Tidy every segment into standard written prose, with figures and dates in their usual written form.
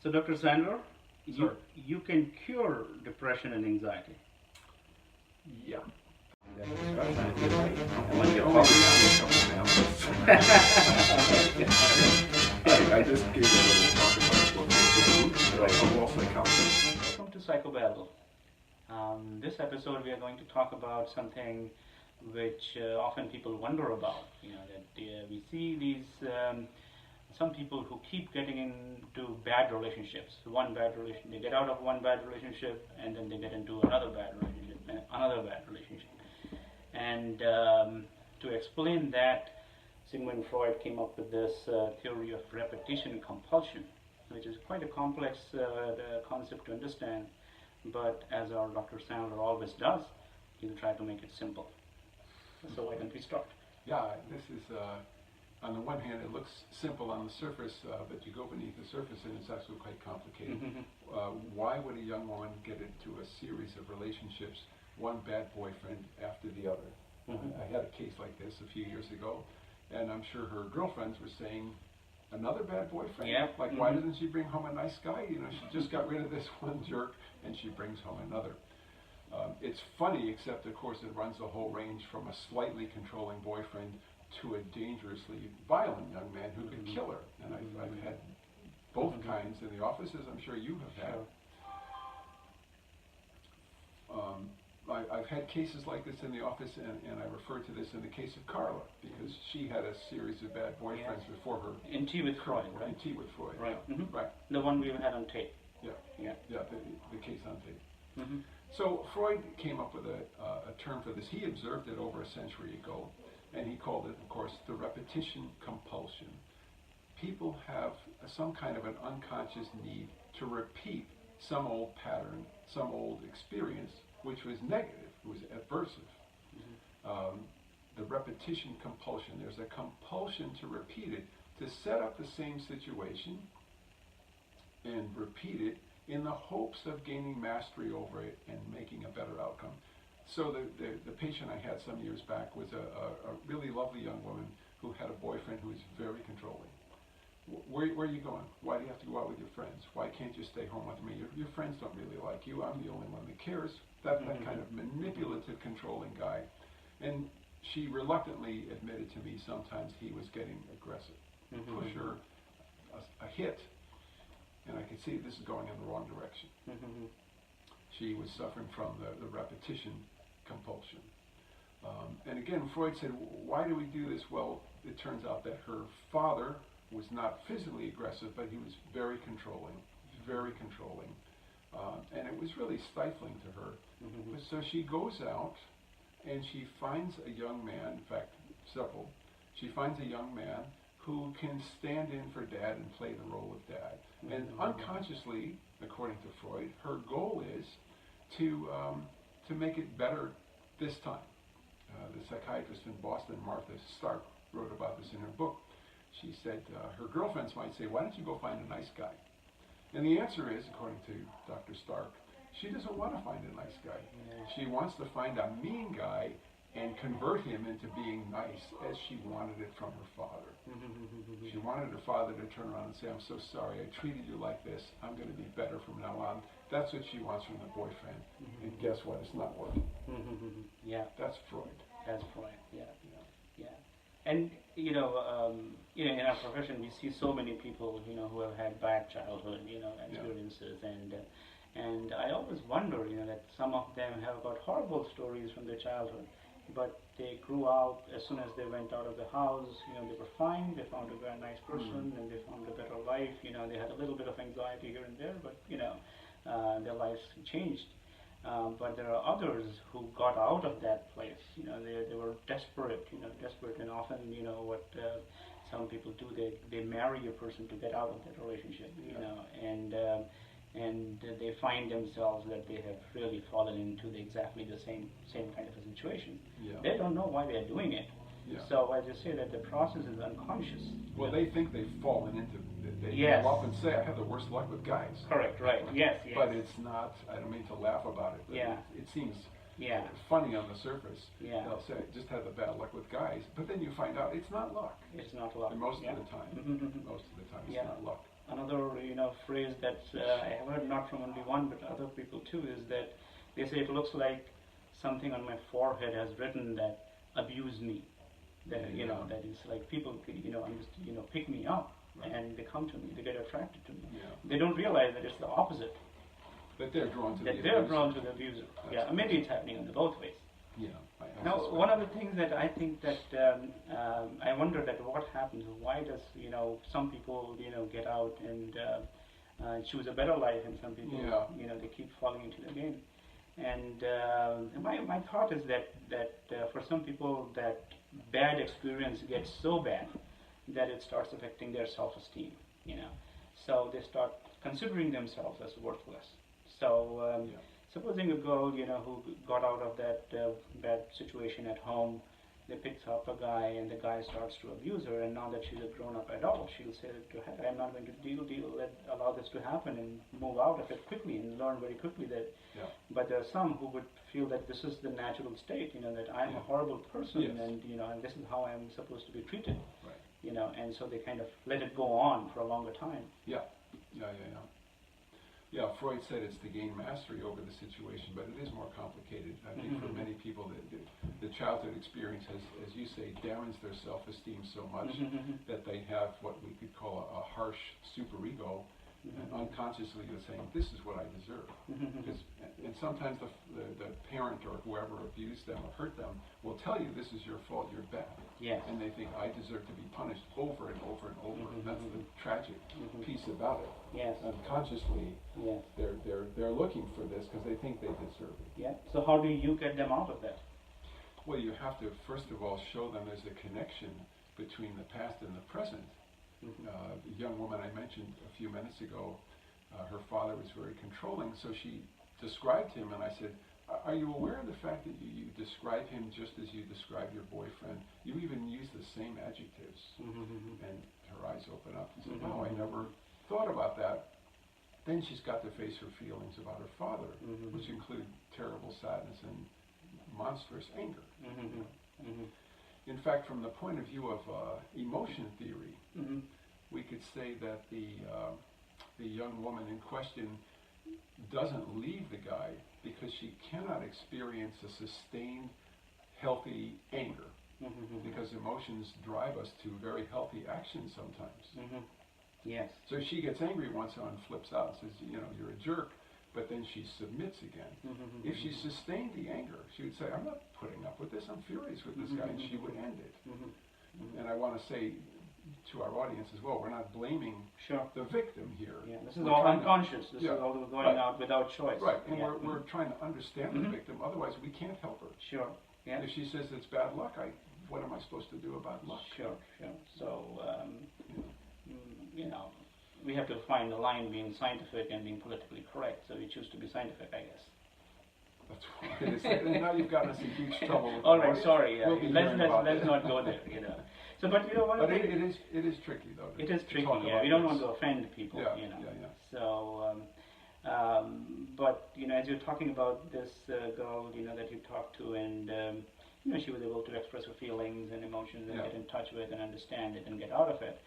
So, Dr. Sandler, Sir. you can cure depression and anxiety. Yeah. And when You're you're probably only not a couple I just gave a little talk about what we do, but I'm also a counselor. Welcome to Psychobabble. This episode, we are going to talk about something which often people wonder about. That we see these some people who keep getting into bad relationships. They get out of one bad relationship, and then they get into another bad relationship, and another bad relationship. And to explain that, Sigmund Freud came up with this theory of repetition compulsion, which is quite a complex concept to understand. But as our Dr. Sandler always does, he'll try to make it simple. So why don't we start? Yeah, this is, on the one hand, it looks simple on the surface, but you go beneath the surface and it's actually quite complicated. Why would a young woman get into a series of relationships, one bad boyfriend after the other? I had a case like this a few years ago, and I'm sure her girlfriends were saying, another bad boyfriend? Yeah. Like, why doesn't she bring home a nice guy? She just got rid of this one jerk, and she brings home another. It's funny, except of course it runs the whole range from a slightly controlling boyfriend to a dangerously violent young man who could kill her. And I've had both kinds in the offices, I'm sure you have had. I've had cases like this in the office, and I refer to this in the case of Carla, because she had a series of bad boyfriends before her. In Tea with Freud, right? In Tea with Freud, right. Right. The one we had on tape. Yeah, the case on tape. So Freud came up with a term for this. He observed it over a century ago, and he called it, of course, the repetition compulsion. People have some kind of an unconscious need to repeat some old pattern, some old experience, which was negative, it was aversive. The repetition compulsion, there's a compulsion to repeat it, to set up the same situation and repeat it in the hopes of gaining mastery over it and making a better outcome. So the patient I had some years back was a really lovely young woman who had a boyfriend who was very controlling. Where are you going? Why do you have to go out with your friends? Why can't you stay home with me? Your friends don't really like you. I'm the only one that cares. That kind of manipulative, controlling guy. And she reluctantly admitted to me sometimes he was getting aggressive. Push her a hit, and I could see this is going in the wrong direction. She was suffering from the repetition compulsion. And again, Freud said, why do we do this? Well, it turns out that her father was not physically aggressive, but he was very controlling, and it was really stifling to her. So she goes out and she finds a young man, in fact, several. She finds a young man who can stand in for dad and play the role of dad. And unconsciously, according to Freud, her goal is to make it better this time. The psychiatrist in Boston, Martha Stark, wrote about this in her book. She said her girlfriends might say, why don't you go find a nice guy? And the answer is, according to Dr. Stark, she doesn't want to find a nice guy. She wants to find a mean guy and convert him into being nice as she wanted it from her father. She wanted her father to turn around and say, I'm so sorry, I treated you like this, I'm going to be better from now on. That's what she wants from the boyfriend. And guess what, it's not working. Yeah. That's Freud. That's Freud, yeah. And, in our profession, we see so many people, who have had bad childhood, experiences. And I always wonder, that some of them have got horrible stories from their childhood, but they grew out, as soon as they went out of the house, they were fine, they found a very nice person, and they found a better life, they had a little bit of anxiety here and there, but, their lives changed. But there are others who got out of that place, they were desperate, and often, what some people do, they marry a person to get out of that relationship, and they find themselves that they have really fallen into exactly the same kind of a situation. They don't know why they're doing it. So I just say that the process is unconscious. Well, they think they've fallen into, they often say, I have the worst luck with guys. Correct, right, yes. But it's not, I don't mean to laugh about it, but it seems funny on the surface. They'll say, I just had the bad luck with guys, but then you find out it's not luck. It's not luck. And most of the time, it's not luck. another phrase that I have heard not from only one but other people too is that they say it looks like something on my forehead has written that abuse me. That that is like people pick me up, right, and they come to me, they get attracted to me. Yeah. They don't realize that it's the opposite. That they're drawn to the abuser. Yeah, maybe it's happening in both ways. Yeah. Now, one of the things that I think that I wonder that what happens. Why does some people get out and choose a better life, and some people they keep falling into the game. And my thought is that for some people that bad experience gets so bad that it starts affecting their self-esteem. So they start considering themselves as worthless. So supposing a girl who got out of that bad situation at home, they picks up a guy and the guy starts to abuse her, and now that she's a grown-up adult, she'll say to her, I'm not going to allow this to happen, and move out of it quickly and learn very quickly that. Yeah. But there are some who would feel that this is the natural state, that I'm a horrible person, and and this is how I'm supposed to be treated, right. And so they kind of let it go on for a longer time. Yeah. Yeah, Freud said it's to gain mastery over the situation, but it is more complicated. I think for many people, the childhood experience has, as you say, damaged their self-esteem so much that they have what we could call a harsh superego, and unconsciously they're saying, this is what I deserve. And sometimes the parent or whoever abused them or hurt them will tell you, this is your fault, you're bad. Yes. And they think, I deserve to be punished over and over and over. And that's the tragic piece about it. Yes. Unconsciously, they're looking for this because they think they deserve it. Yeah. So how do you get them out of that? Well, you have to, first of all, show them there's a connection between the past and the present. The young woman I mentioned a few minutes ago, her father was very controlling, so she described him, and I said, are you aware of the fact that you describe him just as you describe your boyfriend? You even use the same adjectives. And her eyes open up and said, no, I never thought about that. Then she's got to face her feelings about her father, which include terrible sadness and monstrous anger. In fact, from the point of view of emotion theory, we could say that the young woman in question doesn't leave the guy because she cannot experience a sustained, healthy anger. Because emotions drive us to very healthy actions sometimes. Yes. So she gets angry once and flips out and says, you're a jerk. But then she submits again. If she sustained the anger, she would say, I'm not putting up with this, I'm furious with this guy, and she would end it. And I want to say to our audience as well, we're not blaming the victim here. Yeah, this is all unconscious. This is all going out without choice. Right, and we're trying to understand the victim, otherwise we can't help her. Sure. Yeah. If she says it's bad luck, what am I supposed to do about luck? Sure. So, we have to find the line being scientific and being politically correct, so we choose to be scientific, I guess. That's what it is. And now you've gotten us in huge trouble. All right, sorry. Let's not go there. So, but it is tricky though. It is tricky. We don't want to offend people. Yeah. So, but as you're talking about this girl, that you talked to, and she was able to express her feelings and emotions and get in touch with and understand it and get out of it.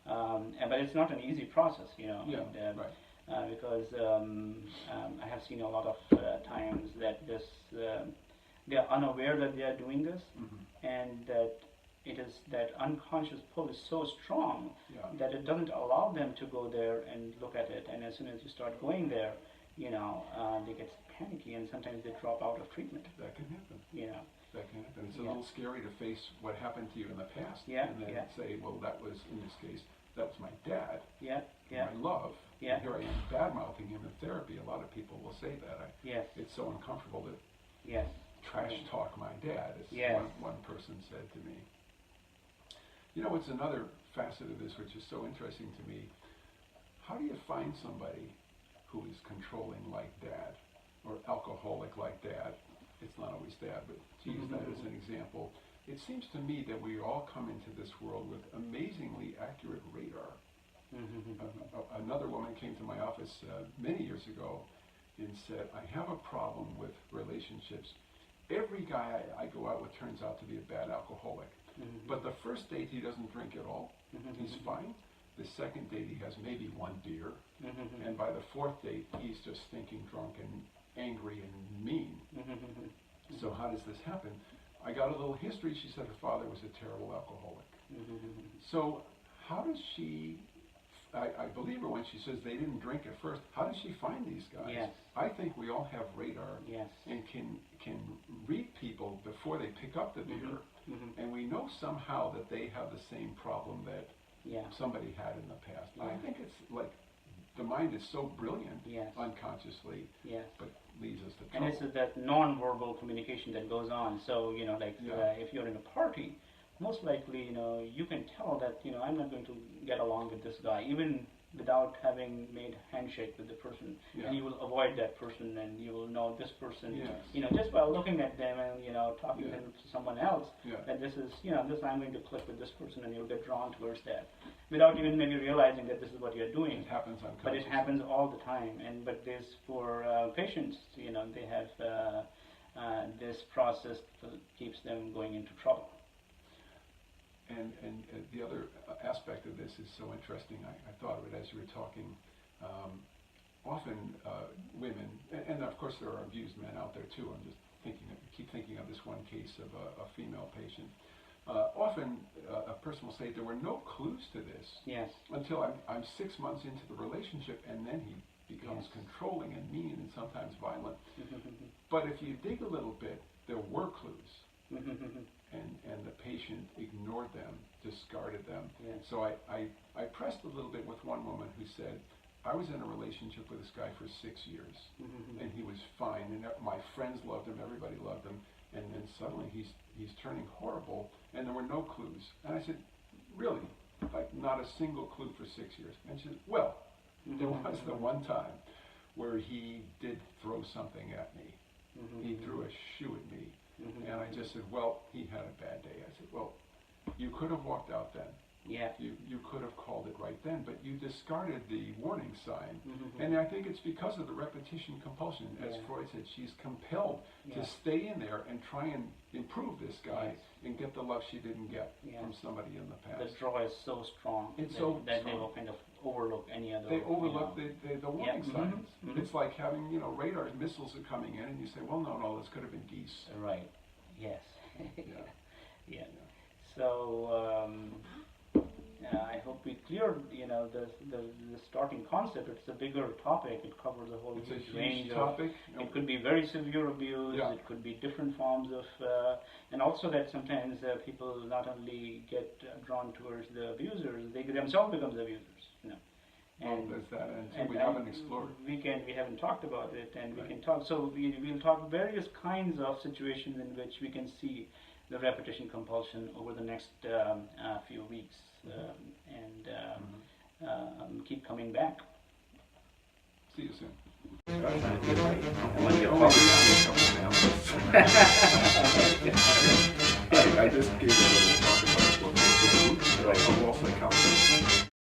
But it's not an easy process, because I have seen a lot of times that they are unaware that they are doing this, and that that unconscious pull is so strong that it doesn't allow them to go there and look at it. And as soon as you start going there, they get panicky and sometimes they drop out of treatment. That can happen. That can happen. It's a little scary to face what happened to you in the past, and then say, well, that was, in this case, that was my dad, my love, and here I am bad-mouthing him in therapy. A lot of people will say that. It's so uncomfortable to trash talk my dad, as one person said to me. It's another facet of this which is so interesting to me. How do you find somebody who is controlling like dad, or alcoholic like dad? It's not always dad, but to use that as an example, it seems to me that we all come into this world with amazingly accurate radar. Another woman came to my office many years ago and said, I have a problem with relationships. Every guy I go out with turns out to be a bad alcoholic. But the first date, he doesn't drink at all. He's fine. The second date, he has maybe one beer. Mm-hmm. And by the fourth date, he's just stinking drunk and angry and mean. Mm-hmm. So how does this happen? I got a little history. She said her father was a terrible alcoholic. Mm-hmm. So how does she, I believe her when she says they didn't drink at first. How does she find these guys? Yes. I think we all have radar. Yes. And can read people before they pick up the beer. Mm-hmm. And we know somehow that they have the same problem that somebody had in the past. Yeah. I think it's like the mind is so brilliant unconsciously, but leads us to trouble. And it's that non-verbal communication that goes on. So, if you're in a party, most likely, you can tell that, I'm not going to get along with this guy, even without having made handshake with the person. And you will avoid that person, and you will know this person, just by looking at them and, talking to someone else, that this is, I'm going to click with this person, and you'll get drawn towards that, without even maybe realizing that this is what you're doing. It happens unconsciously. But it happens all the time. But this, for patients, they have this process that keeps them going into trouble. And the other aspect of this is so interesting. I thought of it as you were talking. Often women, and of course there are abused men out there too. I'm just keep thinking of this one case of a female patient. Often a person will say there were no clues to this until I'm 6 months into the relationship, and then he becomes controlling and mean and sometimes violent. But if you dig a little bit, there were clues. And the patient ignored them, discarded them. So I pressed a little bit with one woman who said, I was in a relationship with this guy for 6 years, and he was fine, and my friends loved him, everybody loved him, and then suddenly he's turning horrible, and there were no clues. And I said, really? Like not a single clue for 6 years? And she said, well, there was the one time where he did throw something at me. He threw a shoe at me. And I just said, well, he had a bad day. I said, well, you could have walked out then. You could have called it right then, but you discarded the warning sign. And I think it's because of the repetition compulsion. As Freud said, she's compelled to stay in there and try and improve this guy and get the love she didn't get from somebody in the past. The draw is so strong that they will kind of overlook any other. They overlook the warning signs. It's like having, radar missiles are coming in, and you say, well, no, this could have been geese. Right. Yes. So I hope we cleared, the starting concept. It's a bigger topic. It covers a whole range topic. It could be very severe abuse. It could be different forms of, and also that sometimes people not only get drawn towards the abusers, they themselves become abusers. And there's that, and we haven't explored. We haven't talked about it, and we can talk. So we'll talk various kinds of situations in which we can see the repetition compulsion over the next few weeks, and keep coming back. See you soon. I just gave